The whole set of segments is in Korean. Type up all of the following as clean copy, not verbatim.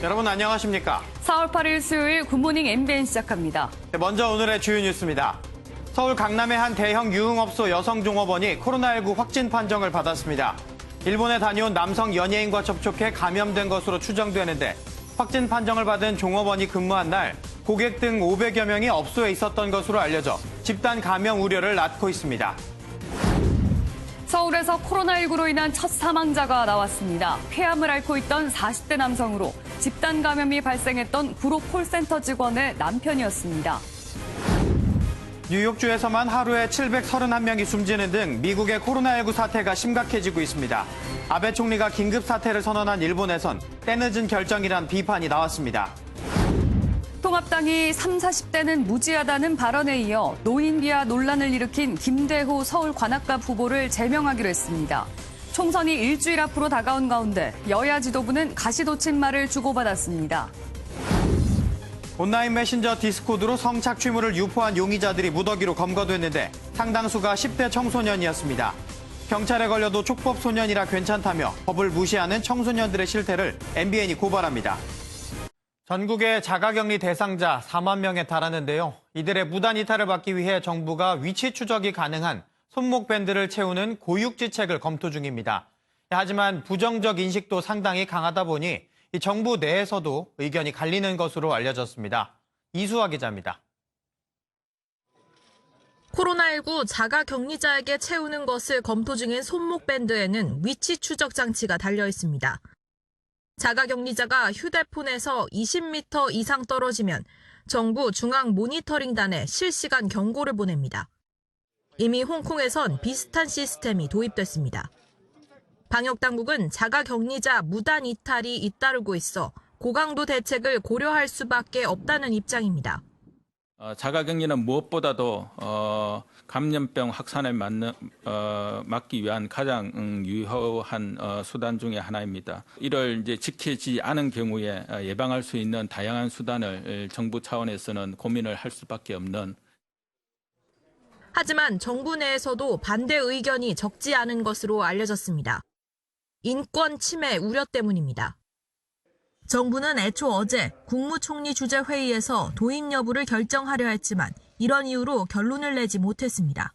여러분 안녕하십니까? 4월 8일 수요일 굿모닝 MBN 시작합니다. 먼저 오늘의 주요 뉴스입니다. 서울 강남의 한 대형 유흥업소 여성 종업원이 코로나19 확진 판정을 받았습니다. 일본에 다녀온 남성 연예인과 접촉해 감염된 것으로 추정되는데 확진 판정을 받은 종업원이 근무한 날 고객 등 500여 명이 업소에 있었던 것으로 알려져 집단 감염 우려를 낳고 있습니다. 서울에서 코로나19로 인한 첫 사망자가 나왔습니다. 폐암을 앓고 있던 40대 남성으로 집단 감염이 발생했던 구로 콜센터 직원의 남편이었습니다. 뉴욕주에서만 하루에 731명이 숨지는 등 미국의 코로나19 사태가 심각해지고 있습니다. 아베 총리가 긴급 사태를 선언한 일본에선 때늦은 결정이란 비판이 나왔습니다. 통합당이 30, 40대는 무지하다는 발언에 이어 노인비하 논란을 일으킨 김대호 서울관악갑 후보를 제명하기로 했습니다. 총선이 일주일 앞으로 다가온 가운데 여야 지도부는 가시돋친 주고받았습니다. 온라인 메신저 디스코드로 성착취물을 유포한 용의자들이 무더기로 검거됐는데 상당수가 10대 청소년이었습니다. 경찰에 걸려도 촉법 소년이라 괜찮다며 법을 무시하는 청소년들의 실태를 MBN이 고발합니다. 전국의 자가격리 대상자 4만 명에 달하는데요. 이들의 무단 이탈을 막기 위해 정부가 위치 추적이 가능한 손목 밴드를 채우는 고육지책을 검토 중입니다. 하지만 부정적 인식도 상당히 강하다 보니 이 정부 내에서도 의견이 갈리는 것으로 알려졌습니다. 이수아 기자입니다. 코로나19 자가격리자에게 채우는 것을 검토 중인 손목 밴드에는 위치 추적 장치가 달려 있습니다. 자가격리자가 휴대폰에서 20m 이상 떨어지면 정부 중앙 모니터링단에 실시간 경고를 보냅니다. 이미 홍콩에선 비슷한 시스템이 도입됐습니다. 방역당국은 자가격리자 무단 이탈이 잇따르고 있어 고강도 대책을 고려할 수밖에 없다는 입장입니다. 자가격리는 무엇보다도 감염병 확산을 막기 위한 가장 유효한 수단 중에 하나입니다. 이를 이제 지키지 않은 경우에 예방할 수 있는 다양한 수단을 정부 차원에서는 고민을 할 수밖에 없는. 하지만 정부 내에서도 반대 의견이 적지 않은 것으로 알려졌습니다. 인권 침해 우려 때문입니다. 정부는 애초 어제 국무총리 주재 회의에서 도입 여부를 결정하려 했지만 이런 이유로 결론을 내지 못했습니다.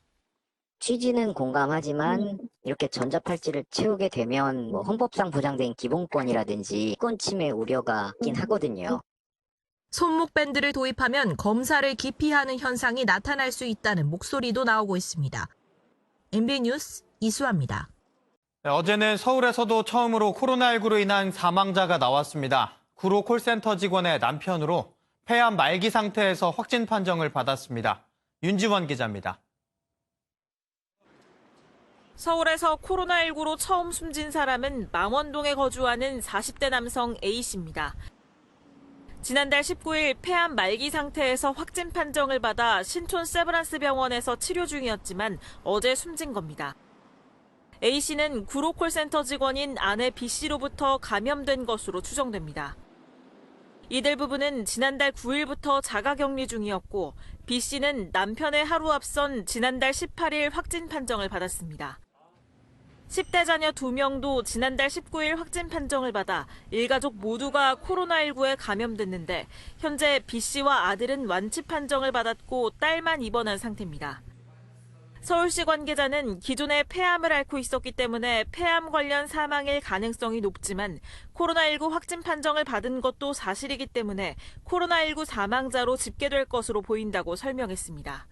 취지는 공감하지만 이렇게 전자팔찌를 채우게 되면 헌법상 보장된 기본권이라든지 인권 침해 우려가 있긴 하거든요. 손목 밴드를 도입하면 검사를 기피하는 현상이 나타날 수 있다는 목소리도 나오고 있습니다. MBN 뉴스 이수아입니다. 어제는 서울에서도 처음으로 코로나19로 인한 사망자가 나왔습니다. 구로 콜센터 직원의 남편으로 폐암 말기 상태에서 확진 판정을 받았습니다. 윤지원 기자입니다. 서울에서 코로나19로 처음 숨진 사람은 망원동에 거주하는 40대 남성 A씨입니다. 지난달 19일 폐암 말기 상태에서 확진 판정을 받아 신촌 세브란스 병원에서 치료 중이었지만 어제 숨진 겁니다. A씨는 구로 콜센터 직원인 아내 B씨로부터 감염된 것으로 추정됩니다. 이들 부부는 지난달 9일부터 자가격리 중이었고 B씨는 남편의 하루 앞선 지난달 18일 확진 판정을 받았습니다. 10대 자녀 2명도 지난달 19일 확진 판정을 받아 일가족 모두가 코로나19에 감염됐는데 현재 B씨와 아들은 완치 판정을 받았고 딸만 입원한 상태입니다. 서울시 관계자는 기존에 폐암을 앓고 있었기 때문에 폐암 관련 사망일 가능성이 높지만 코로나19 확진 판정을 받은 것도 사실이기 때문에 코로나19 사망자로 집계될 것으로 보인다고 설명했습니다.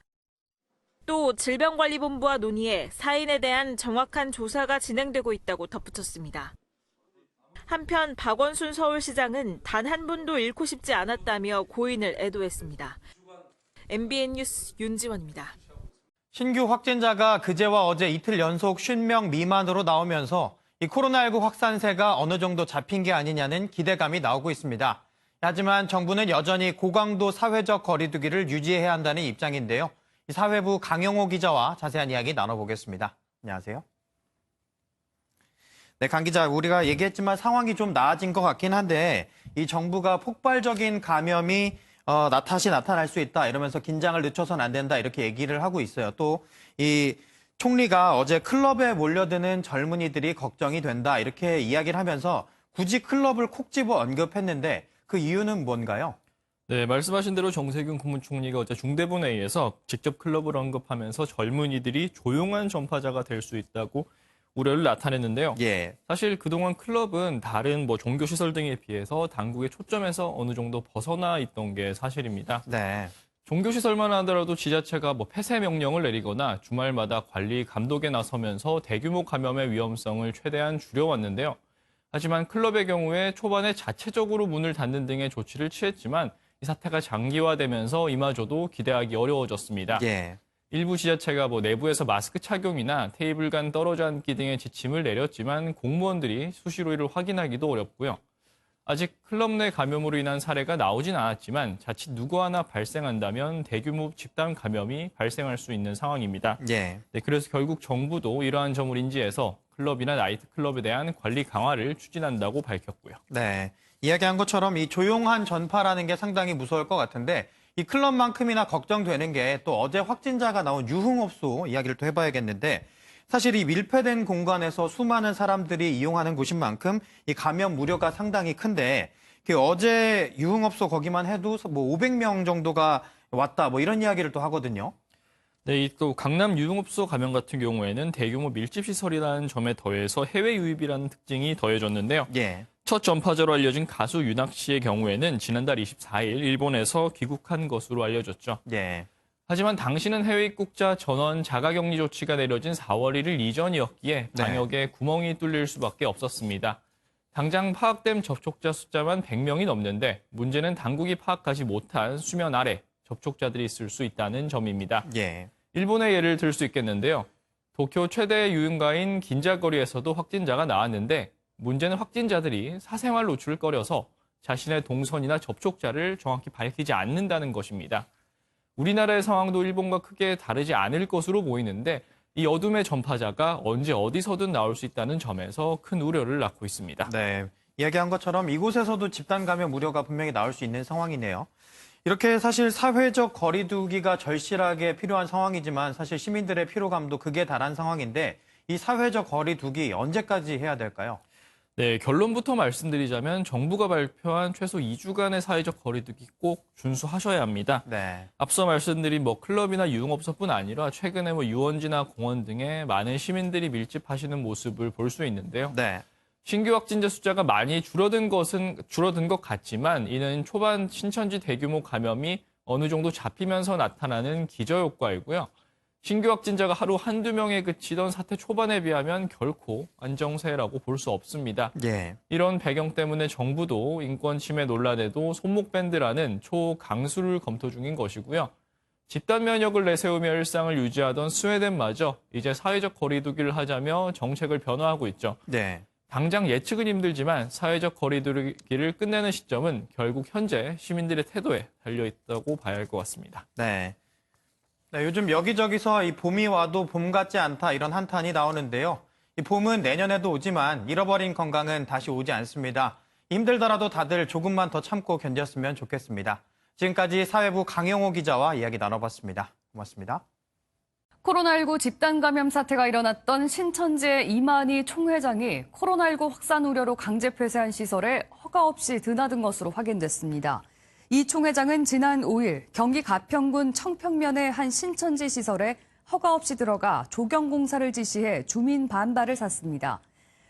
또 질병관리본부와 논의해 사인에 대한 정확한 조사가 진행되고 있다고 덧붙였습니다. 한편 박원순 서울시장은 단 한 분도 잃고 싶지 않았다며 고인을 애도했습니다. MBN 뉴스 윤지원입니다. 신규 확진자가 그제와 어제 이틀 연속 50명 미만으로 나오면서 이 코로나19 확산세가 어느 정도 잡힌 게 아니냐는 기대감이 나오고 있습니다. 하지만 정부는 여전히 고강도 사회적 거리두기를 유지해야 한다는 입장인데요. 사회부 강영호 기자와 자세한 이야기 나눠보겠습니다. 안녕하세요. 네, 강 기자, 우리가 얘기했지만 상황이 좀 나아진 것 같긴 한데 이 정부가 폭발적인 감염이 다시 나타날 수 있다 이러면서 긴장을 늦춰서는 안 된다 이렇게 얘기를 하고 있어요. 또 이 총리가 어제 클럽에 몰려드는 젊은이들이 걱정이 된다 이렇게 이야기를 하면서 굳이 클럽을 콕 집어 언급했는데 그 이유는 뭔가요? 네, 말씀하신 대로 정세균 국무총리가 어제 중대본회의에서 직접 클럽을 언급하면서 젊은이들이 조용한 전파자가 될 수 있다고 우려를 나타냈는데요. 예. 사실 그동안 클럽은 다른 종교시설 등에 비해서 당국의 초점에서 어느 정도 벗어나 있던 게 사실입니다. 네. 종교시설만 하더라도 지자체가 폐쇄 명령을 내리거나 주말마다 관리 감독에 나서면서 대규모 감염의 위험성을 최대한 줄여왔는데요. 하지만 클럽의 경우에 초반에 자체적으로 문을 닫는 등의 조치를 취했지만 이 사태가 장기화되면서 이마저도 기대하기 어려워졌습니다. 예. 일부 지자체가 내부에서 마스크 착용이나 테이블 간 떨어져 앉기 등의 지침을 내렸지만 공무원들이 수시로 이를 확인하기도 어렵고요. 아직 클럽 내 감염으로 인한 사례가 나오진 않았지만 자칫 누구 하나 발생한다면 대규모 집단 감염이 발생할 수 있는 상황입니다. 예. 네, 그래서 결국 정부도 이러한 점을 인지해서 클럽이나 나이트클럽에 대한 관리 강화를 추진한다고 밝혔고요. 네. 이야기한 것처럼 이 조용한 전파라는 게 상당히 무서울 것 같은데 이 클럽만큼이나 걱정되는 게 또 어제 확진자가 나온 유흥업소 이야기를 또 해봐야겠는데 사실 이 밀폐된 공간에서 수많은 사람들이 이용하는 곳인 만큼 이 감염 우려가 상당히 큰데 그 어제 유흥업소 거기만 해도 500명 정도가 왔다 이런 이야기를 또 하거든요. 네, 또 강남 유흥업소 감염 같은 경우에는 대규모 밀집시설이라는 점에 더해서 해외 유입이라는 특징이 더해졌는데요. 예. 첫 전파자로 알려진 가수 윤학 씨의 경우에는 지난달 24일 일본에서 귀국한 것으로 알려졌죠. 예. 하지만 당시는 해외 입국자 전원 자가격리 조치가 내려진 4월 1일 이전이었기에 방역에 구멍이 뚫릴 수밖에 없었습니다. 당장 파악된 접촉자 숫자만 100명이 넘는데 문제는 당국이 파악하지 못한 수면 아래 접촉자들이 있을 수 있다는 점입니다. 예. 일본의 예를 들 수 있겠는데요. 도쿄 최대 유흥가인 긴자거리에서도 확진자가 나왔는데 문제는 확진자들이 사생활 노출을 꺼려서 자신의 동선이나 접촉자를 정확히 밝히지 않는다는 것입니다. 우리나라의 상황도 일본과 크게 다르지 않을 것으로 보이는데 이 어둠의 전파자가 언제 어디서든 나올 수 있다는 점에서 큰 우려를 낳고 있습니다. 네. 이야기한 것처럼 이곳에서도 집단 감염 우려가 분명히 나올 수 있는 상황이네요. 이렇게 사실 사회적 거리 두기가 절실하게 필요한 상황이지만 사실 시민들의 피로감도 극에 달한 상황인데 이 사회적 거리 두기 언제까지 해야 될까요? 네, 결론부터 말씀드리자면 정부가 발표한 최소 2주간의 사회적 거리두기 꼭 준수하셔야 합니다. 네. 앞서 말씀드린 클럽이나 유흥업소뿐 아니라 최근에 유원지나 공원 등에 많은 시민들이 밀집하시는 모습을 볼 수 있는데요. 네. 신규 확진자 숫자가 많이 줄어든 것 같지만 이는 초반 신천지 대규모 감염이 어느 정도 잡히면서 나타나는 기저효과이고요. 신규 확진자가 하루 한두 명에 그치던 사태 초반에 비하면 결코 안정세라고 볼 수 없습니다. 예. 이런 배경 때문에 정부도 인권 침해 논란에도 손목 밴드라는 초강수를 검토 중인 것이고요. 집단 면역을 내세우며 일상을 유지하던 스웨덴마저 이제 사회적 거리두기를 하자며 정책을 변화하고 있죠. 네. 당장 예측은 힘들지만 사회적 거리두기를 끝내는 시점은 결국 현재 시민들의 태도에 달려있다고 봐야 할 것 같습니다. 네. 네, 요즘 여기저기서 이 봄이 와도 봄 같지 않다 이런 한탄이 나오는데요. 이 봄은 내년에도 오지만 잃어버린 건강은 다시 오지 않습니다. 힘들더라도 다들 조금만 더 참고 견뎠으면 좋겠습니다. 지금까지 사회부 강영호 기자와 이야기 나눠봤습니다. 고맙습니다. 코로나19 집단 감염 사태가 일어났던 신천지의 이만희 총회장이 코로나19 확산 우려로 강제 폐쇄한 시설에 허가 없이 드나든 것으로 확인됐습니다. 이 총회장은 지난 5일 경기 가평군 청평면의 한 신천지 시설에 허가 없이 들어가 조경 공사를 지시해 주민 반발을 샀습니다.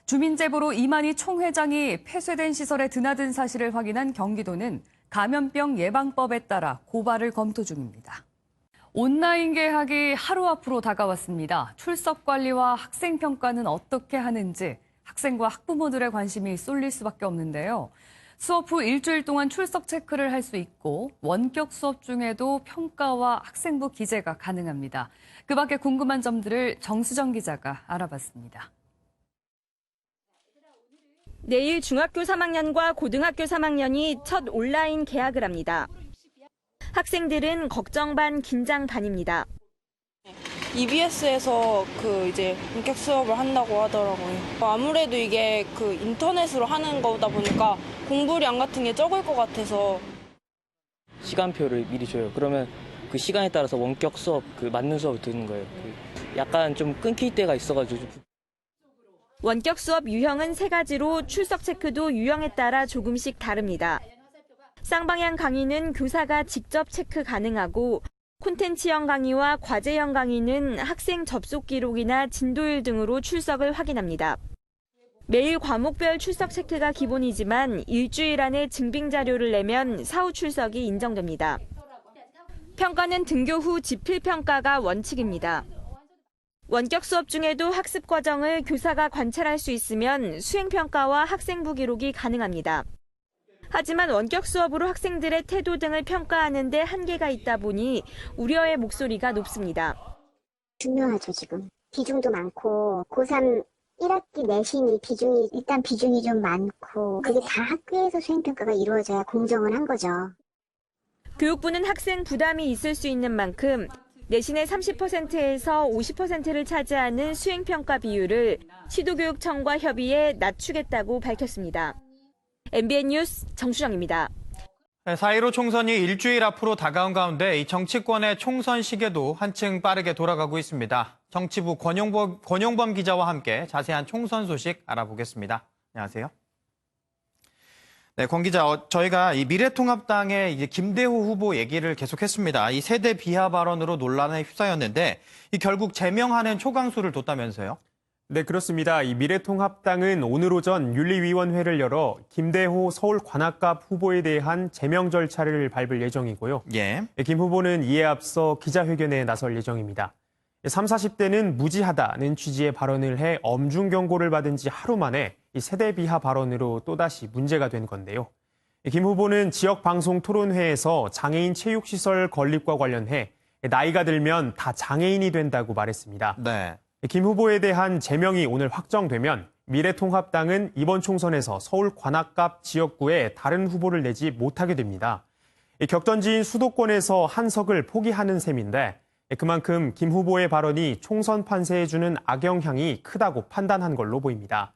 주민 제보로 이만희 총회장이 폐쇄된 시설에 드나든 사실을 확인한 경기도는 감염병 예방법에 따라 고발을 검토 중입니다. 온라인 개학이 하루 앞으로 다가왔습니다. 출석 관리와 학생 평가는 어떻게 하는지 학생과 학부모들의 관심이 쏠릴 수밖에 없는데요. 수업 후 일주일 동안 출석 체크를 할 수 있고 원격 수업 중에도 평가와 학생부 기재가 가능합니다. 그 밖에 궁금한 점들을 정수정 기자가 알아봤습니다. 내일 중학교 3학년과 고등학교 3학년이 첫 온라인 개학을 합니다. 학생들은 걱정 반 긴장 반입니다. EBS에서 이제 본격 수업을 한다고 하더라고요. 아무래도 이게 인터넷으로 하는 거다 보니까 공부량 같은 게 적을 것 같아서. 시간표를 미리 줘요. 그러면 그 시간에 따라서 원격 수업, 맞는 수업을 듣는 거예요. 약간 좀 끊길 때가 있어가지고. 원격 수업 유형은 3가지로 출석 체크도 유형에 따라 조금씩 다릅니다. 쌍방향 강의는 교사가 직접 체크 가능하고 콘텐츠형 강의와 과제형 강의는 학생 접속 기록이나 진도율 등으로 출석을 확인합니다. 매일 과목별 출석 체크가 기본이지만 일주일 안에 증빙 자료를 내면 사후 출석이 인정됩니다. 평가는 등교 후 지필평가가 원칙입니다. 원격 수업 중에도 학습 과정을 교사가 관찰할 수 있으면 수행평가와 학생부 기록이 가능합니다. 하지만 원격 수업으로 학생들의 태도 등을 평가하는 데 한계가 있다 보니 우려의 목소리가 높습니다. 중요하죠, 지금. 비중도 많고 고3 1학기 내신이 비중이 좀 많고 그게 다 학교에서 수행평가가 이루어져야 공정을 한 거죠. 교육부는 학생 부담이 있을 수 있는 만큼 내신의 30%에서 50%를 차지하는 수행평가 비율을 시도교육청과 협의해 낮추겠다고 밝혔습니다. MBN 뉴스 정수정입니다. 4.15 총선이 일주일 앞으로 다가온 가운데 이 정치권의 총선 시계도 한층 빠르게 돌아가고 있습니다. 정치부 권용범 기자와 함께 자세한 총선 소식 알아보겠습니다. 안녕하세요. 네, 권 기자, 저희가 이 미래통합당의 이제 김대호 후보 얘기를 계속했습니다. 이 세대 비하 발언으로 논란에 휩싸였는데 이 결국 제명하는 초강수를 뒀다면서요? 네, 그렇습니다. 이 미래통합당은 오늘 오전 윤리위원회를 열어 김대호 서울관악갑 후보에 대한 제명 절차를 밟을 예정이고요. 예. 김 후보는 이에 앞서 기자회견에 나설 예정입니다. 30, 40대는 무지하다는 취지의 발언을 해 엄중 경고를 받은 지 하루 만에 이 세대 비하 발언으로 또다시 문제가 된 건데요. 김 후보는 지역 방송 토론회에서 장애인 체육시설 건립과 관련해 나이가 들면 다 장애인이 된다고 말했습니다. 네. 김 후보에 대한 제명이 오늘 확정되면 미래통합당은 이번 총선에서 서울 관악갑 지역구에 다른 후보를 내지 못하게 됩니다. 격전지인 수도권에서 한 석을 포기하는 셈인데 그만큼 김 후보의 발언이 총선 판세에 주는 악영향이 크다고 판단한 걸로 보입니다.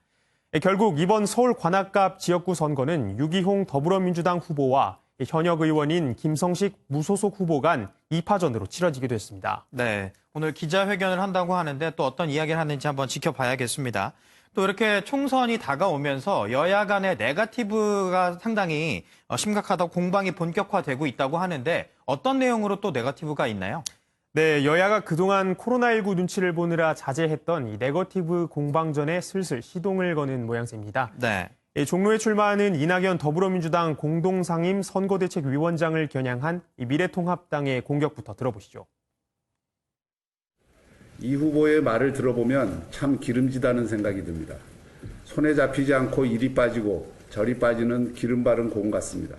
결국 이번 서울 관악갑 지역구 선거는 유기홍 더불어민주당 후보와 현역 의원인 김성식 무소속 후보 간 2파전으로 치러지기도 했습니다. 네, 오늘 기자회견을 한다고 하는데 또 어떤 이야기를 하는지 한번 지켜봐야겠습니다. 또 이렇게 총선이 다가오면서 여야 간의 네거티브가 상당히 심각하다고 공방이 본격화되고 있다고 하는데 어떤 내용으로 또 네거티브가 있나요? 네, 여야가 그동안 코로나19 눈치를 보느라 자제했던 이 네거티브 공방전에 슬슬 시동을 거는 모양새입니다. 네. 종로에 출마하는 이낙연 더불어민주당 공동상임 선거대책위원장을 겨냥한 이 미래통합당의 공격부터 들어보시죠. 이 후보의 말을 들어보면 참 기름지다는 생각이 듭니다. 손에 잡히지 않고 이리 빠지고 저리 빠지는 기름 바른 공 같습니다.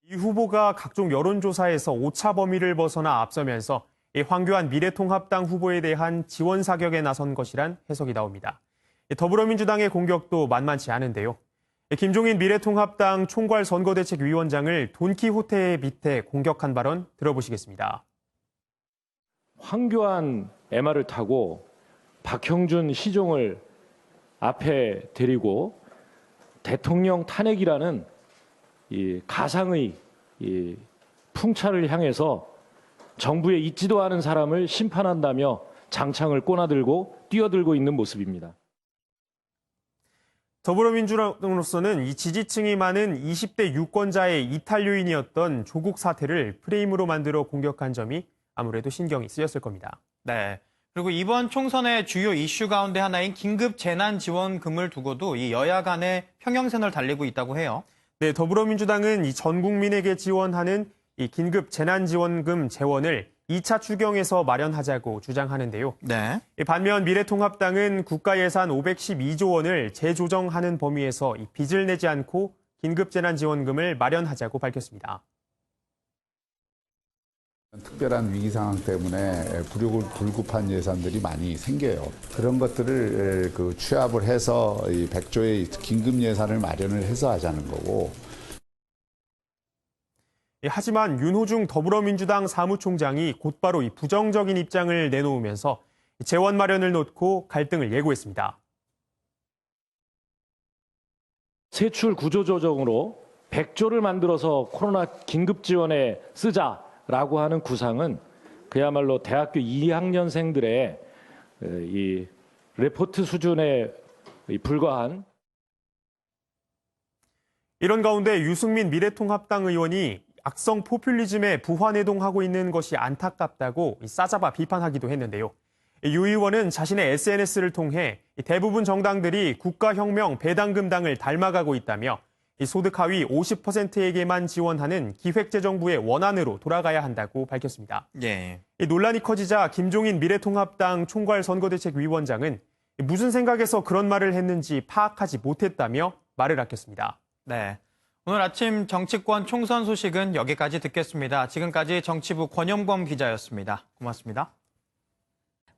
이 후보가 각종 여론조사에서 오차 범위를 벗어나 앞서면서 황교안 미래통합당 후보에 대한 지원 사격에 나선 것이란 해석이 나옵니다. 더불어민주당의 공격도 만만치 않은데요. 김종인 미래통합당 총괄 선거대책위원장을 돈키호테에 빗대 공격한 발언 들어보시겠습니다. 황교안 MR을 타고 박형준 시종을 앞에 데리고 대통령 탄핵이라는 이 가상의 이 풍차를 향해서 정부에 있지도 않은 사람을 심판한다며 장창을 꼬나들고 뛰어들고 있는 모습입니다. 더불어민주당으로서는 이 지지층이 많은 20대 유권자의 이탈 요인이었던 조국 사태를 프레임으로 만들어 공격한 점이 아무래도 신경이 쓰였을 겁니다. 네. 그리고 이번 총선의 주요 이슈 가운데 하나인 긴급 재난지원금을 두고도 이 여야 간의 평행선을 달리고 있다고 해요. 네, 더불어민주당은 이 전 국민에게 지원하는 이 긴급 재난지원금 재원을 2차 추경에서 마련하자고 주장하는데요. 네. 반면 미래통합당은 국가 예산 512조 원을 재조정하는 범위에서 이 빚을 내지 않고 긴급 재난지원금을 마련하자고 밝혔습니다. 특별한 위기 상황 때문에 불급한 예산들이 많이 생겨요. 그런 것들을 취합을 해서 이 100조의 긴급 예산을 마련을 해서 하자는 거고. 하지만 윤호중 더불어민주당 사무총장이 곧바로 이 부정적인 입장을 내놓으면서 재원 마련을 놓고 갈등을 예고했습니다. 세출 구조조정으로 100조를 만들어서 코로나 긴급 지원에 쓰자라고 하는 구상은 그야말로 대학교 2학년생들의 이 레포트 수준에 불과한. 이런 가운데 유승민 미래통합당 의원이 악성 포퓰리즘에 부화내동하고 있는 것이 안타깝다고 싸잡아 비판하기도 했는데요. 유 의원은 자신의 SNS를 통해 대부분 정당들이 국가혁명 배당금당을 닮아가고 있다며 소득 하위 50%에게만 지원하는 기획재정부의 원안으로 돌아가야 한다고 밝혔습니다. 논란이 커지자 김종인 미래통합당 총괄선거대책위원장은 무슨 생각에서 그런 말을 했는지 파악하지 못했다며 말을 아꼈습니다. 네. 오늘 아침 정치권 총선 소식은 여기까지 듣겠습니다. 지금까지 정치부 권영범 기자였습니다. 고맙습니다.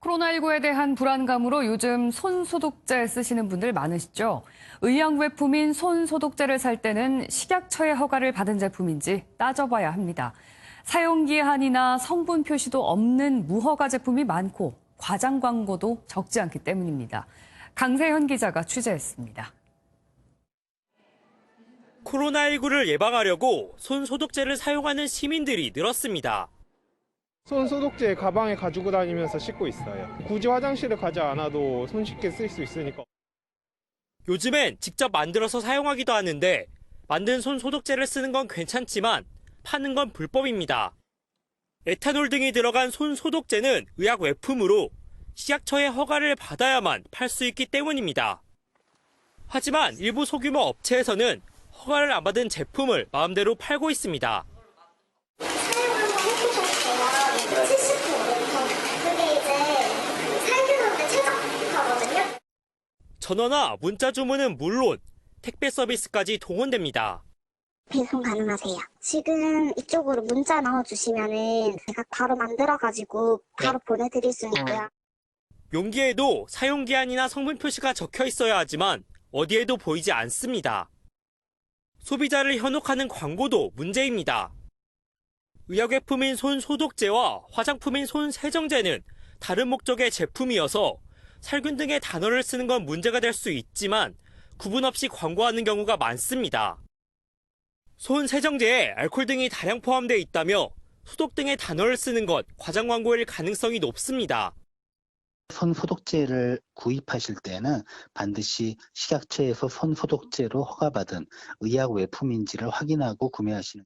코로나19에 대한 불안감으로 요즘 손소독제 쓰시는 분들 많으시죠? 의약외품인 손소독제를 살 때는 식약처의 허가를 받은 제품인지 따져봐야 합니다. 사용기한이나 성분 표시도 없는 무허가 제품이 많고 과장 광고도 적지 않기 때문입니다. 강세현 기자가 취재했습니다. 코로나19를 예방하려고 손소독제를 사용하는 시민들이 늘었습니다. 손소독제 가방에 가지고 다니면서 씻고 있어요. 굳이 화장실을 가지 않아도 손쉽게 쓸 수 있으니까. 요즘엔 직접 만들어서 사용하기도 하는데 만든 손소독제를 쓰는 건 괜찮지만 파는 건 불법입니다. 에탄올 등이 들어간 손소독제는 의약 외품으로 식약처의 허가를 받아야만 팔 수 있기 때문입니다. 하지만 일부 소규모 업체에서는 허가를 안 받은 제품을 마음대로 팔고 있습니다. 전화나 문자 주문은 물론 택배 서비스까지 동원됩니다. 배송 가능하세요. 지금 이쪽으로 문자 넣어주시면은 제가 바로 만들어가지고 바로 보내드릴 수 있고요. 용기에도 사용기한이나 성분 표시가 적혀 있어야 하지만 어디에도 보이지 않습니다. 소비자를 현혹하는 광고도 문제입니다. 의약외품인 손소독제와 화장품인 손세정제는 다른 목적의 제품이어서 살균 등의 단어를 쓰는 건 문제가 될 수 있지만 구분 없이 광고하는 경우가 많습니다. 손세정제에 알코올 등이 다량 포함되어 있다며 소독 등의 단어를 쓰는 것 과장 광고일 가능성이 높습니다. 손소독제를 구입하실 때는 반드시 식약처에서 손소독제로 허가받은 의약 외품인지를 확인하고 구매하시는.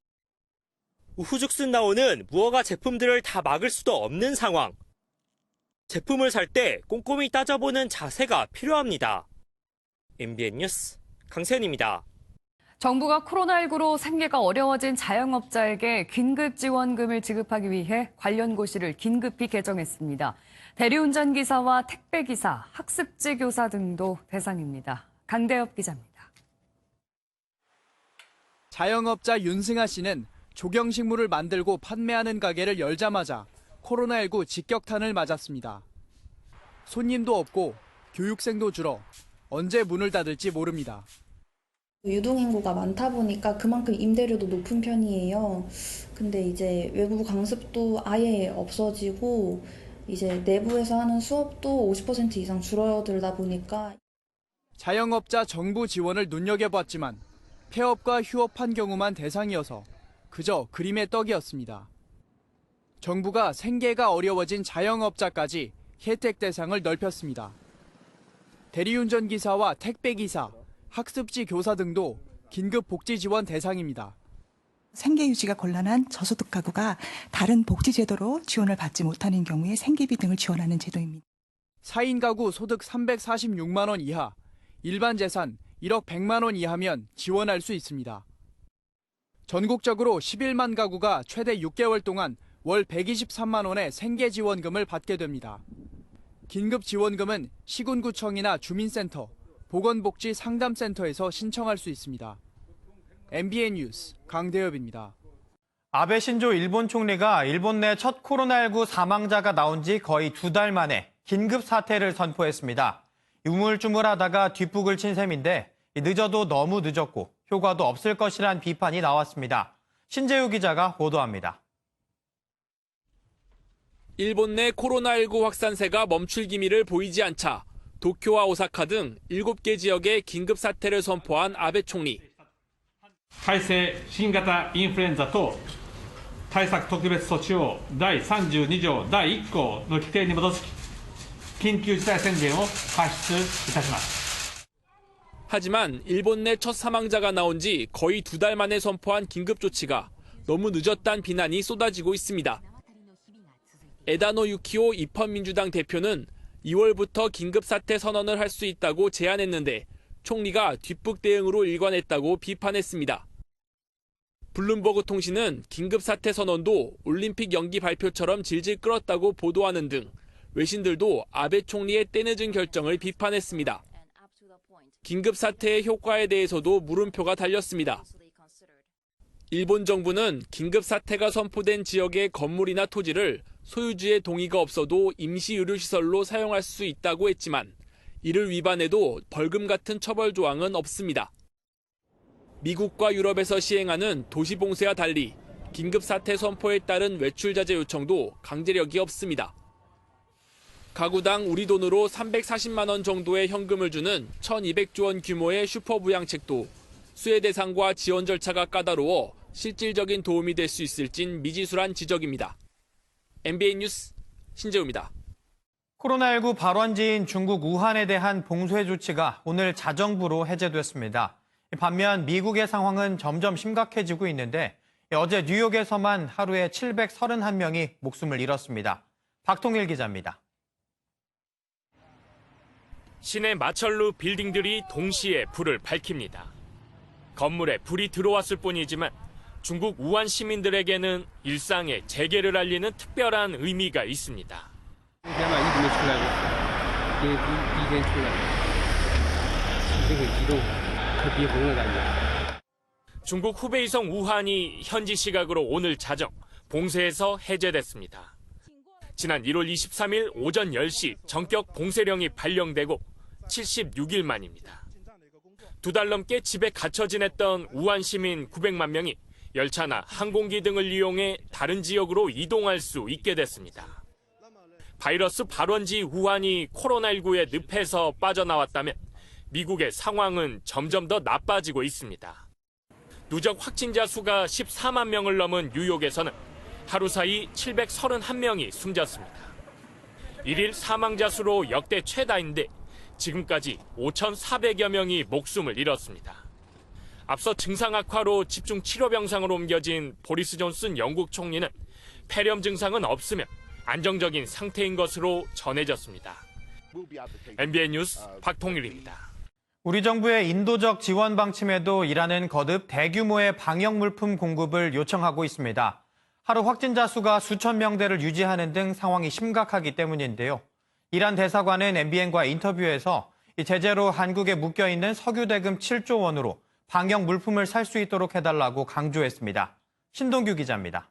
우후죽순 나오는 무허가 제품들을 다 막을 수도 없는 상황. 제품을 살 때 꼼꼼히 따져보는 자세가 필요합니다. MBN 뉴스 강세현입니다. 정부가 코로나19로 생계가 어려워진 자영업자에게 긴급지원금을 지급하기 위해 관련 고시를 긴급히 개정했습니다. 대리운전기사와 택배기사, 학습지 교사 등도 대상입니다. 강대엽 기자입니다. 자영업자 윤승아 씨는 조경식물을 만들고 판매하는 가게를 열자마자 코로나19 직격탄을 맞았습니다. 손님도 없고 교육생도 줄어 언제 문을 닫을지 모릅니다. 유동인구가 많다 보니까 그만큼 임대료도 높은 편이에요. 근데 이제 외부 강습도 아예 없어지고 이제 내부에서 하는 수업도 50% 이상 줄어들다 보니까. 자영업자 정부 지원을 눈여겨봤지만 폐업과 휴업한 경우만 대상이어서 그저 그림의 떡이었습니다. 정부가 생계가 어려워진 자영업자까지 혜택 대상을 넓혔습니다. 대리운전기사와 택배기사, 학습지 교사 등도 긴급 복지 지원 대상입니다. 생계 유지가 곤란한 저소득 가구가 다른 복지 제도로 지원을 받지 못하는 경우에 생계비 등을 지원하는 제도입니다. 4인 가구 소득 346만 원 이하, 일반 재산 1억 100만 원 이하면 지원할 수 있습니다. 전국적으로 11만 가구가 최대 6개월 동안 월 123만 원의 생계 지원금을 받게 됩니다. 긴급 지원금은 시군구청이나 주민센터, 보건복지 상담센터에서 신청할 수 있습니다. MBN 뉴스 강대엽입니다. 아베 신조 일본 총리가 일본 내 첫 코로나19 사망자가 나온 지 거의 2달 만에 긴급 사태를 선포했습니다. 우물쭈물하다가 뒷북을 친 셈인데 늦어도 너무 늦었고 효과도 없을 것이란 비판이 나왔습니다. 신재우 기자가 보도합니다. 일본 내 코로나19 확산세가 멈출 기미를 보이지 않자 도쿄와 오사카 등 7개 지역에 긴급 사태를 선포한 아베 총리. 改正新型インフルエンザ等対策特別措置を第32条第1項の規定に基づき緊急事態宣言を発出いたします。 하지만 일본 내 첫 사망자가 나온 지 거의 2달 만에 선포한 긴급 조치가 너무 늦었다는 비난이 쏟아지고 있습니다. 에다노 유키오 입헌민주당 대표는 2월부터 긴급사태 선언을 할 수 있다고 제안했는데 총리가 뒷북 대응으로 일관했다고 비판했습니다. 블룸버그 통신은 긴급사태 선언도 올림픽 연기 발표처럼 질질 끌었다고 보도하는 등 외신들도 아베 총리의 때늦은 결정을 비판했습니다. 긴급사태의 효과에 대해서도 물음표가 달렸습니다. 일본 정부는 긴급사태가 선포된 지역의 건물이나 토지를 소유주의 동의가 없어도 임시의료시설로 사용할 수 있다고 했지만 이를 위반해도 벌금 같은 처벌 조항은 없습니다. 미국과 유럽에서 시행하는 도시봉쇄와 달리 긴급사태 선포에 따른 외출자제 요청도 강제력이 없습니다. 가구당 우리 돈으로 340만 원 정도의 현금을 주는 1,200조 원 규모의 슈퍼부양책도 수혜 대상과 지원 절차가 까다로워 실질적인 도움이 될 수 있을진 미지수란 지적입니다. MBN 뉴스 신재우입니다. 코로나19 발원지인 중국 우한에 대한 봉쇄 조치가 오늘 자정부로 해제됐습니다. 반면 미국의 상황은 점점 심각해지고 있는데 어제 뉴욕에서만 하루에 731명이 목숨을 잃었습니다. 박통일 기자입니다. 시내 마철루 빌딩들이 동시에 불을 밝힙니다. 건물에 불이 들어왔을 뿐이지만 중국 우한 시민들에게는 일상의 재개를 알리는 특별한 의미가 있습니다. 중국 후베이성 우한이 현지 시각으로 오늘 자정 봉쇄에서 해제됐습니다. 지난 1월 23일 오전 10시 전격 봉쇄령이 발령되고 76일 만입니다. 2달 넘게 집에 갇혀 지냈던 우한 시민 900만 명이 열차나 항공기 등을 이용해 다른 지역으로 이동할 수 있게 됐습니다. 바이러스 발원지 우한이 코로나19의 늪에서 빠져나왔다면 미국의 상황은 점점 더 나빠지고 있습니다. 누적 확진자 수가 14만 명을 넘은 뉴욕에서는 하루 사이 731명이 숨졌습니다. 1일 사망자 수로 역대 최다인데 지금까지 5,400여 명이 목숨을 잃었습니다. 앞서 증상 악화로 집중 치료 병상으로 옮겨진 보리스 존슨 영국 총리는 폐렴 증상은 없으며 안정적인 상태인 것으로 전해졌습니다. MBN 뉴스 박통일입니다. 우리 정부의 인도적 지원 방침에도 이란은 거듭 대규모의 방역 물품 공급을 요청하고 있습니다. 하루 확진자 수가 수천 명대를 유지하는 등 상황이 심각하기 때문인데요. 이란 대사관은 MBN과 인터뷰에서 제재로 한국에 묶여있는 석유 대금 7조 원으로 방역 물품을 살 수 있도록 해달라고 강조했습니다. 신동규 기자입니다.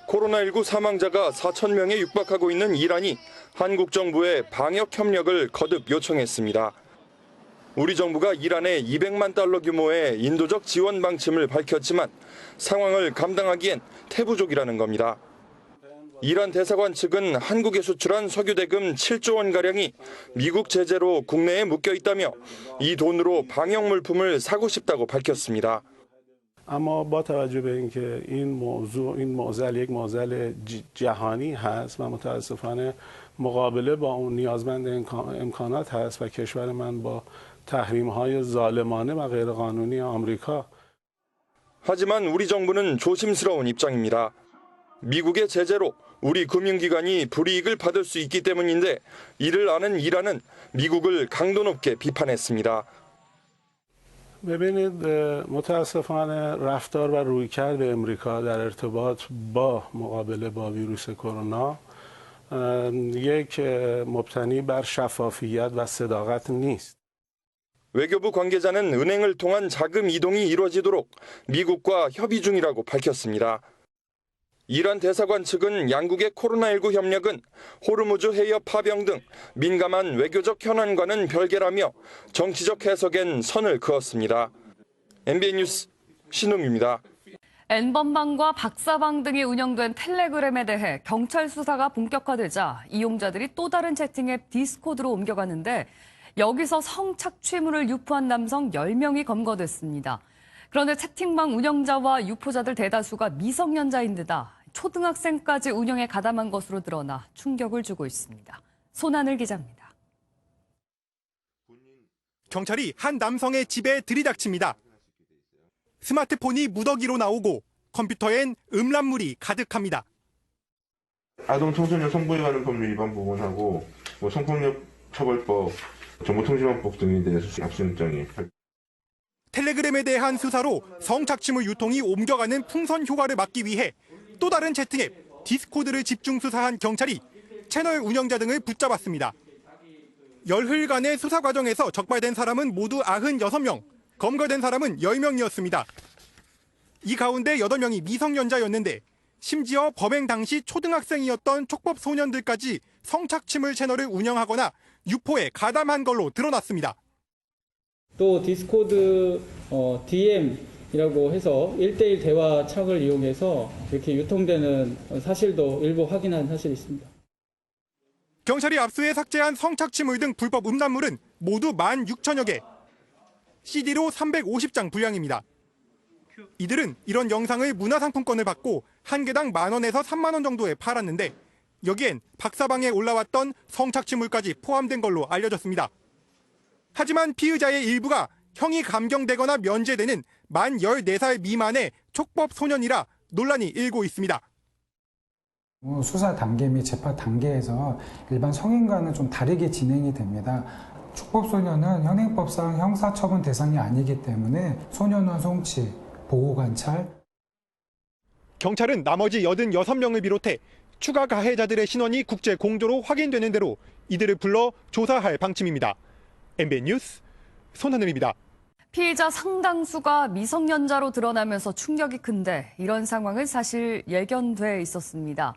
코로나19 사망자가 4천 명에 육박하고 있는 이란이 한국 정부에 방역 협력을 거듭 요청했습니다. 우리 정부가 이란에 200만 달러 규모의 인도적 지원 방침을 밝혔지만 상황을 감당하기엔 태부족이라는 겁니다. 이란 대사관 측은 한국에 수출한 석유 대금 7조 원가량이 미국 제재로 국내에 묶여 있다며 이 돈으로 방역 물품을 사고 싶다고 밝혔습니다. اما با توجه به اینکه این معضل یک معضل جهانی هست و متاسفانه مقابله با اون نیازمند امکانات هست و کشور من با تحریم‌های ظالمانه و غیرقانونی آمریکا. 하지만 우리 정부는 조심스러운 입장입니다. 미국의 제재로 우리 금융기관이 불이익을 받을 수 있기 때문인데 이를 아는 이란은 미국을 강도 높게 비판했습니다. ببینید متاسفانه رفتار و رویکرد امریکا در ارتباط با مقابله با ویروس کرونا یک مبتنی بر شفافیت و صداقت نیست. 외교부 관계자는 은행을 통한 자금 이동이 이루어지도록 미국과 협의 중이라고 밝혔습니다. 이란 대사관 측은 양국의 코로나19 협력은 호르무즈 해협 파병 등 민감한 외교적 현안과는 별개라며 정치적 해석엔 선을 그었습니다. MBN 뉴스 신동규입니다. N번방과 박사방 등이 운영된 텔레그램에 대해 경찰 수사가 본격화되자 이용자들이 또 다른 채팅 앱 디스코드로 옮겨갔는데 여기서 성착취물을 유포한 남성 10명이 검거됐습니다. 그런데 채팅방 운영자와 유포자들 대다수가 미성년자인 데다 초등학생까지 운영에 가담한 것으로 드러나 충격을 주고 있습니다. 손하늘 기자입니다. 경찰이 한 남성의 집에 들이닥칩니다. 스마트폰이 무더기로 나오고 컴퓨터엔 음란물이 가득합니다. 아동 청소년 성보호에 관한 법률 위반 부분하고 성폭력 처벌법, 정보통신망법 등에 대해서 압수영장이. 텔레그램에 대한 수사로 성착취물 유통이 옮겨가는 풍선 효과를 막기 위해 또 다른 채팅 앱 디스코드를 집중 수사한 경찰이 채널 운영자 등을 붙잡았습니다. 열흘간의 수사 과정에서 적발된 사람은 모두 96명, 검거된 사람은 10명이었습니다. 이 가운데 8명이 미성년자였는데 심지어 범행 당시 초등학생이었던 촉법 소년들까지 성착취물 채널을 운영하거나 유포에 가담한 걸로 드러났습니다. 또 디스코드 DM이라고 해서 1대1 대화 창을 이용해서 이렇게 유통되는 사실도 일부 확인한 사실이 있습니다. 경찰이 압수해 삭제한 성착취물 등 불법 음란물은 모두 16,000여 개, CD로 350장 분량입니다. 이들은 이런 영상을 문화상품권을 받고 한 개당 10,000원에서 30,000원 정도에 팔았는데 여기엔 박사방에 올라왔던 성착취물까지 포함된 걸로 알려졌습니다. 하지만 피의자의 일부가 형이 감경되거나 면제되는 만 14살 미만의 촉법 소년이라 논란이 일고 있습니다. 수사 단계 및 재판 단계에서 일반 성인과는 좀 다르게 진행이 됩니다. 촉법소년은 현행법상 형사처분 대상이 아니기 때문에 소년원 송치, 보호관찰. 경찰은 나머지 86명을 비롯해 추가 가해자들의 신원이 국제 공조로 확인되는 대로 이들을 불러 조사할 방침입니다. MBN 뉴스 손하늘입니다. 피의자 상당수가 미성년자로 드러나면서 충격이 큰데 이런 상황은 사실 예견돼 있었습니다.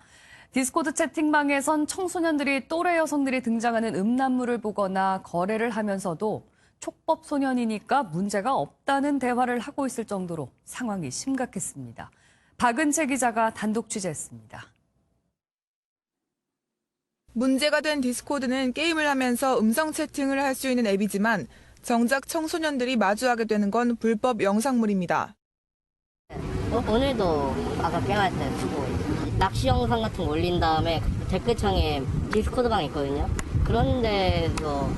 디스코드 채팅방에선 청소년들이 또래 여성들이 등장하는 음란물을 보거나 거래를 하면서도 촉법 소년이니까 문제가 없다는 대화를 하고 있을 정도로 상황이 심각했습니다. 박은채 기자가 단독 취재했습니다. 문제가 된 디스코드는 게임을 하면서 음성 채팅을 할 수 있는 앱이지만 정작 청소년들이 마주하게 되는 건 불법 영상물입니다. 오늘도 아까 게임할 때 쓰고 낚시 영상 같은 거 올린 다음에 댓글창에 디스코드방 있거든요. 그런 데서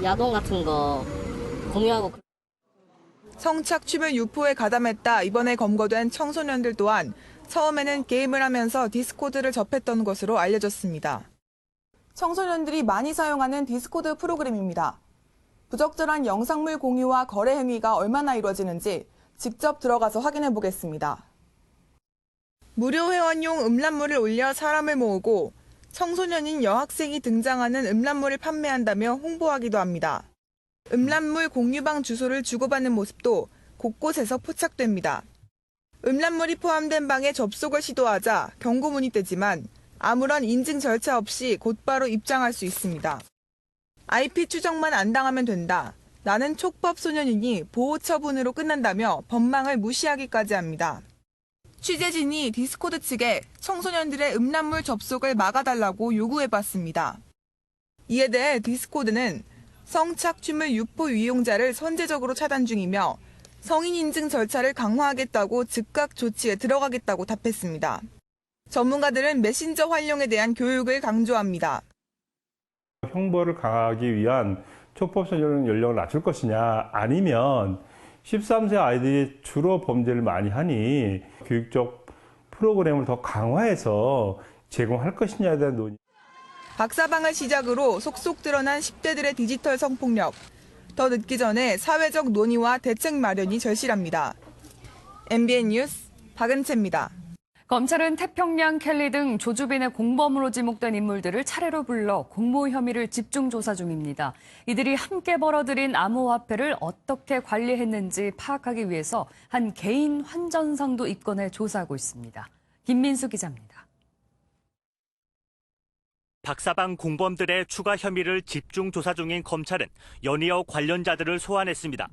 야동 같은 거 공유하고. 성착취물 유포에 가담했다 이번에 검거된 청소년들 또한 처음에는 게임을 하면서 디스코드를 접했던 것으로 알려졌습니다. 청소년들이 많이 사용하는 디스코드 프로그램입니다. 부적절한 영상물 공유와 거래 행위가 얼마나 이루어지는지 직접 들어가서 확인해 보겠습니다. 무료 회원용 음란물을 올려 사람을 모으고 청소년인 여학생이 등장하는 음란물을 판매한다며 홍보하기도 합니다. 음란물 공유방 주소를 주고받는 모습도 곳곳에서 포착됩니다. 음란물이 포함된 방에 접속을 시도하자 경고문이 뜨지만 아무런 인증 절차 없이 곧바로 입장할 수 있습니다. IP 추적만 안 당하면 된다. 나는 촉법 소년이니 보호 처분으로 끝난다며 법망을 무시하기까지 합니다. 취재진이 디스코드 측에 청소년들의 음란물 접속을 막아달라고 요구해봤습니다. 이에 대해 디스코드는 성착취물 유포 이용자를 선제적으로 차단 중이며 성인 인증 절차를 강화하겠다고 즉각 조치에 들어가겠다고 답했습니다. 전문가들은 메신저 활용에 대한 교육을 강조합니다. 형벌을 강화하기 위한 촉법소년 연령을 낮출 것이냐 아니면 13세 아이들이 주로 범죄를 많이 하니 교육적 프로그램을 더 강화해서 제공할 것이냐에 대한 논의. 박사방을 시작으로 속속 드러난 10대들의 디지털 성폭력. 더 늦기 전에 사회적 논의와 대책 마련이 절실합니다. MBN 뉴스 박은채입니다. 검찰은 태평양 켈리 등 조주빈의 공범으로 지목된 인물들을 차례로 불러 공모 혐의를 집중 조사 중입니다. 이들이 함께 벌어들인 암호화폐를 어떻게 관리했는지 파악하기 위해서 한 개인 환전상도 입건해 조사하고 있습니다. 김민수 기자입니다. 박사방 공범들의 추가 혐의를 집중 조사 중인 검찰은 연이어 관련자들을 소환했습니다.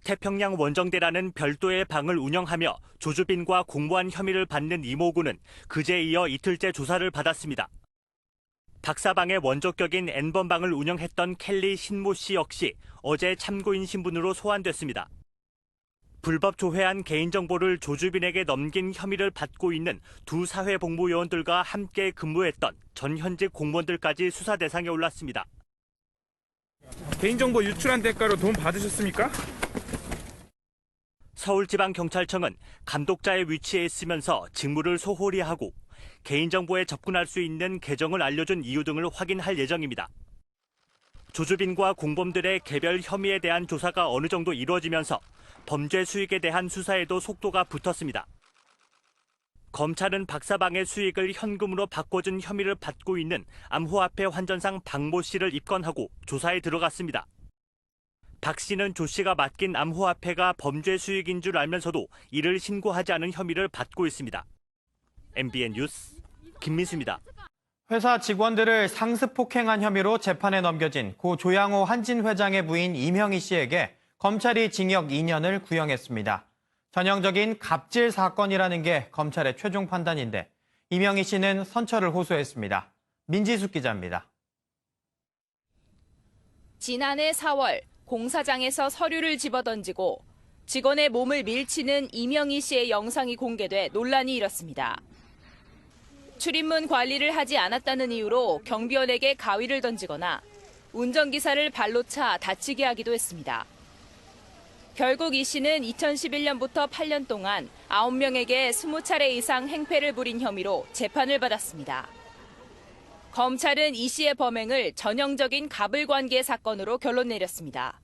태평양 원정대라는 별도의 방을 운영하며 조주빈과 공모한 혐의를 받는 이모군은 그제 이어 이틀째 조사를 받았습니다. 박사방의 원조격인 N번방을 운영했던 켈리 신모 씨 역시 어제 참고인 신분으로 소환됐습니다. 불법 조회한 개인정보를 조주빈에게 넘긴 혐의를 받고 있는 두 사회복무요원들과 함께 근무했던 전현직 공무원들까지 수사 대상에 올랐습니다. 개인정보 유출한 대가로 돈 받으셨습니까? 서울지방경찰청은 감독자의 위치에 있으면서 직무를 소홀히 하고 개인정보에 접근할 수 있는 계정을 알려준 이유 등을 확인할 예정입니다. 조주빈과 공범들의 개별 혐의에 대한 조사가 어느 정도 이루어지면서 범죄 수익에 대한 수사에도 속도가 붙었습니다. 검찰은 박사방의 수익을 현금으로 바꿔준 혐의를 받고 있는 암호화폐 환전상 박모 씨를 입건하고 조사에 들어갔습니다. 박 씨는 조 씨가 맡긴 암호화폐가 범죄 수익인 줄 알면서도 이를 신고하지 않은 혐의를 받고 있습니다. MBN 뉴스 김민수입니다. 회사 직원들을 상습 폭행한 혐의로 재판에 넘겨진 고 조양호 한진 회장의 부인 이명희 씨에게 검찰이 징역 2년을 구형했습니다. 전형적인 갑질 사건이라는 게 검찰의 최종 판단인데 이명희 씨는 선처를 호소했습니다. 민지숙 기자입니다. 지난해 4월 공사장에서 서류를 집어던지고 직원의 몸을 밀치는 이명희 씨의 영상이 공개돼 논란이 일었습니다. 출입문 관리를 하지 않았다는 이유로 경비원에게 가위를 던지거나 운전기사를 발로 차 다치게 하기도 했습니다. 결국 이 씨는 2011년부터 8년 동안 9명에게 20차례 이상 행패를 부린 혐의로 재판을 받았습니다. 검찰은 이 씨의 범행을 전형적인 갑을관계 사건으로 결론 내렸습니다.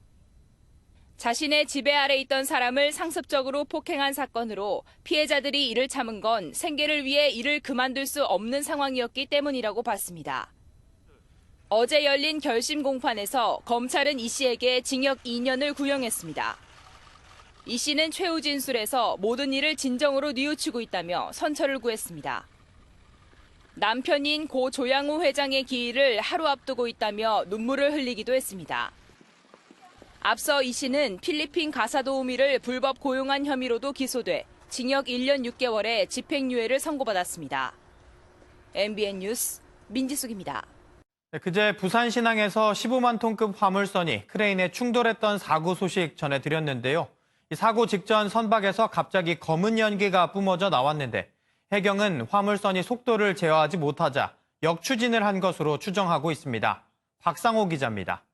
자신의 지배 아래 있던 사람을 상습적으로 폭행한 사건으로 피해자들이 이를 참은 건 생계를 위해 일을 그만둘 수 없는 상황이었기 때문이라고 봤습니다. 어제 열린 결심 공판에서 검찰은 이 씨에게 징역 2년을 구형했습니다. 이 씨는 최후 진술에서 모든 일을 진정으로 뉘우치고 있다며 선처를 구했습니다. 남편인 고 조양호 회장의 기일을 하루 앞두고 있다며 눈물을 흘리기도 했습니다. 앞서 이 씨는 필리핀 가사도우미를 불법 고용한 혐의로도 기소돼 징역 1년 6개월의 집행유예를 선고받았습니다. MBN 뉴스 민지숙입니다. 그제 부산신항에서 15만 톤급 화물선이 크레인에 충돌했던 사고 소식 전해드렸는데요. 이 사고 직전 선박에서 갑자기 검은 연기가 뿜어져 나왔는데 해경은 화물선이 속도를 제어하지 못하자 역추진을 한 것으로 추정하고 있습니다. 박상호 기자입니다.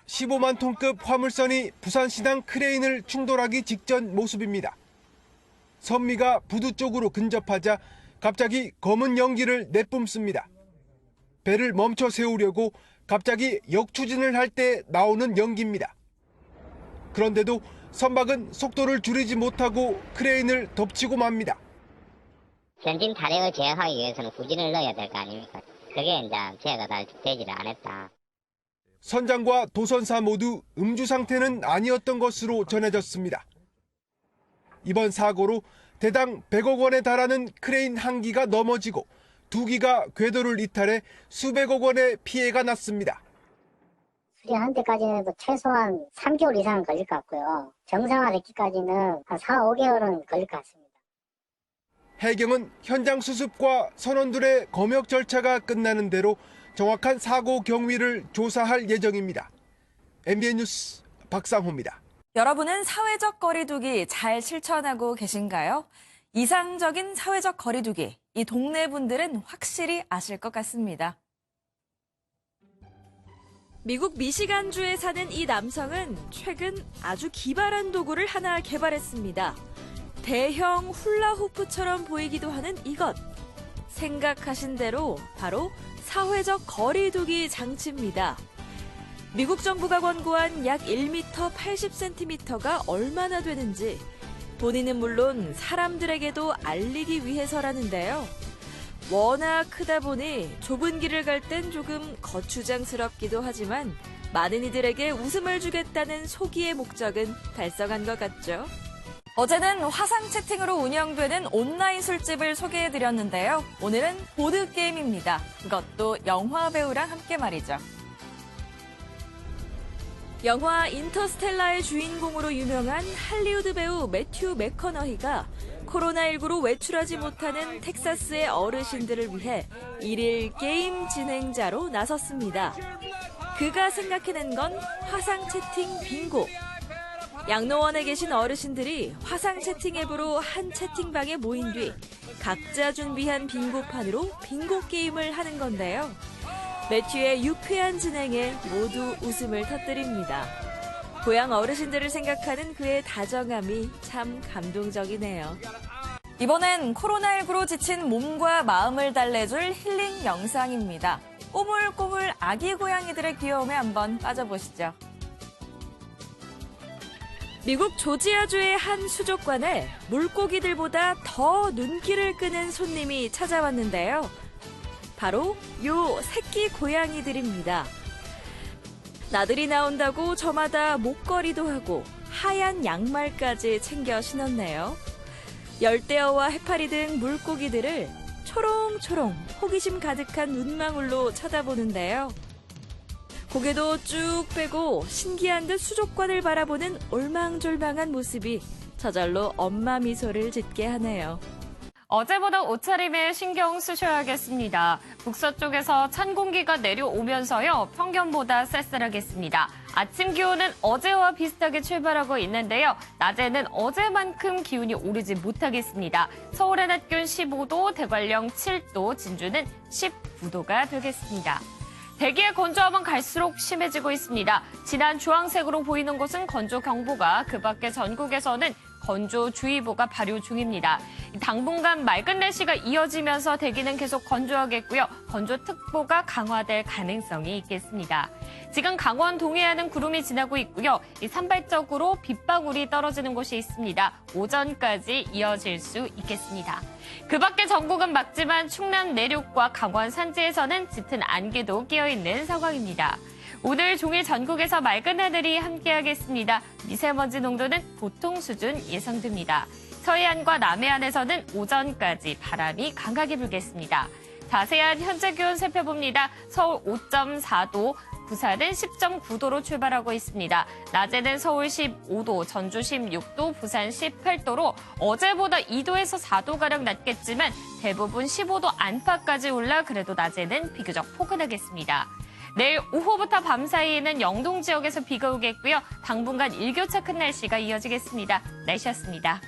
15만 톤급 화물선이 부산신항 크레인을 충돌하기 직전 모습입니다. 선미가 부두 쪽으로 근접하자 갑자기 검은 연기를 내뿜습니다. 배를 멈춰 세우려고 갑자기 역추진을 할 때 나오는 연기입니다. 그런데도 선박은 속도를 줄이지 못하고 크레인을 덮치고 맙니다. 전진 탄핵을 제어하기 위해서는 후진을 넣어야 될 거 아닙니까? 그게 이제 제어가 잘 되지를 않았다. 선장과 도선사 모두 음주 상태는 아니었던 것으로 전해졌습니다. 이번 사고로 대당 100억 원에 달하는 크레인 한 기가 넘어지고 두 기가 궤도를 이탈해 수백억 원의 피해가 났습니다. 수리하는 데까지는 최소한 3개월 이상은 걸릴 것 같고요. 정상화되기까지는 한 4, 5개월은 걸릴 것 같습니다. 해경은 현장 수습과 선원들의 검역 절차가 끝나는 대로 정확한 사고 경위를 조사할 예정입니다. MBN 뉴스 박상호입니다. 여러분은 사회적 거리두기 잘 실천하고 계신가요? 이상적인 사회적 거리두기, 이 동네 분들은 확실히 아실 것 같습니다. 미국 미시간주에 사는 이 남성은 최근 아주 기발한 도구를 하나 개발했습니다. 대형 훌라후프처럼 보이기도 하는 이것. 생각하신 대로 바로 사회적 거리두기 장치입니다. 미국 정부가 권고한 약 1m 80cm가 얼마나 되는지 본인은 물론 사람들에게도 알리기 위해서라는데요. 워낙 크다 보니 좁은 길을 갈 땐 조금 거추장스럽기도 하지만 많은 이들에게 웃음을 주겠다는 소기의 목적은 달성한 것 같죠. 어제는 화상 채팅으로 운영되는 온라인 술집을 소개해드렸는데요. 오늘은 보드게임입니다. 그것도 영화 배우랑 함께 말이죠. 영화 인터스텔라의 주인공으로 유명한 할리우드 배우 매튜 맥커너히가 코로나19로 외출하지 못하는 텍사스의 어르신들을 위해 일일 게임 진행자로 나섰습니다. 그가 생각해낸 건 화상 채팅 빙고. 양로원에 계신 어르신들이 화상 채팅 앱으로 한 채팅방에 모인 뒤 각자 준비한 빙고판으로 빙고 게임을 하는 건데요. 매튜의 유쾌한 진행에 모두 웃음을 터뜨립니다. 고향 어르신들을 생각하는 그의 다정함이 참 감동적이네요. 이번엔 코로나19로 지친 몸과 마음을 달래줄 힐링 영상입니다. 꼬물꼬물 아기 고양이들의 귀여움에 한번 빠져보시죠. 미국 조지아주의 한 수족관에 물고기들보다 더 눈길을 끄는 손님이 찾아왔는데요. 바로 요 새끼 고양이들입니다. 나들이 나온다고 저마다 목걸이도 하고 하얀 양말까지 챙겨 신었네요. 열대어와 해파리 등 물고기들을 초롱초롱 호기심 가득한 눈망울로 쳐다보는데요. 고개도 쭉 빼고 신기한 듯 수족관을 바라보는 올망졸망한 모습이 저절로 엄마 미소를 짓게 하네요. 어제보다 옷차림에 신경 쓰셔야겠습니다. 북서쪽에서 찬 공기가 내려오면서요. 평년보다 쌀쌀하겠습니다. 아침 기온은 어제와 비슷하게 출발하고 있는데요. 낮에는 어제만큼 기온이 오르지 못하겠습니다. 서울의 낮 기온 15도, 대관령 7도, 진주는 19도가 되겠습니다. 대기의 건조함은 갈수록 심해지고 있습니다. 진한 주황색으로 보이는 곳은 건조경보가, 그 밖에 전국에서는 건조주의보가 발효 중입니다. 당분간 맑은 날씨가 이어지면서 대기는 계속 건조하겠고요. 건조특보가 강화될 가능성이 있겠습니다. 지금 강원 동해안은 구름이 지나고 있고요. 산발적으로 빗방울이 떨어지는 곳이 있습니다. 오전까지 이어질 수 있겠습니다. 그 밖에 전국은 맑지만 충남 내륙과 강원 산지에서는 짙은 안개도 끼어있는 상황입니다. 오늘 종일 전국에서 맑은 하늘이 함께하겠습니다. 미세먼지 농도는 보통 수준 예상됩니다. 서해안과 남해안에서는 오전까지 바람이 강하게 불겠습니다. 자세한 현재 기온 살펴봅니다. 서울 5.4도, 부산은 10.9도로 출발하고 있습니다. 낮에는 서울 15도, 전주 16도, 부산 18도로 어제보다 2도에서 4도가량 낮겠지만 대부분 15도 안팎까지 올라 그래도 낮에는 비교적 포근하겠습니다. 내일 오후부터 밤 사이에는 영동 지역에서 비가 오겠고요. 당분간 일교차 큰 날씨가 이어지겠습니다. 날씨였습니다.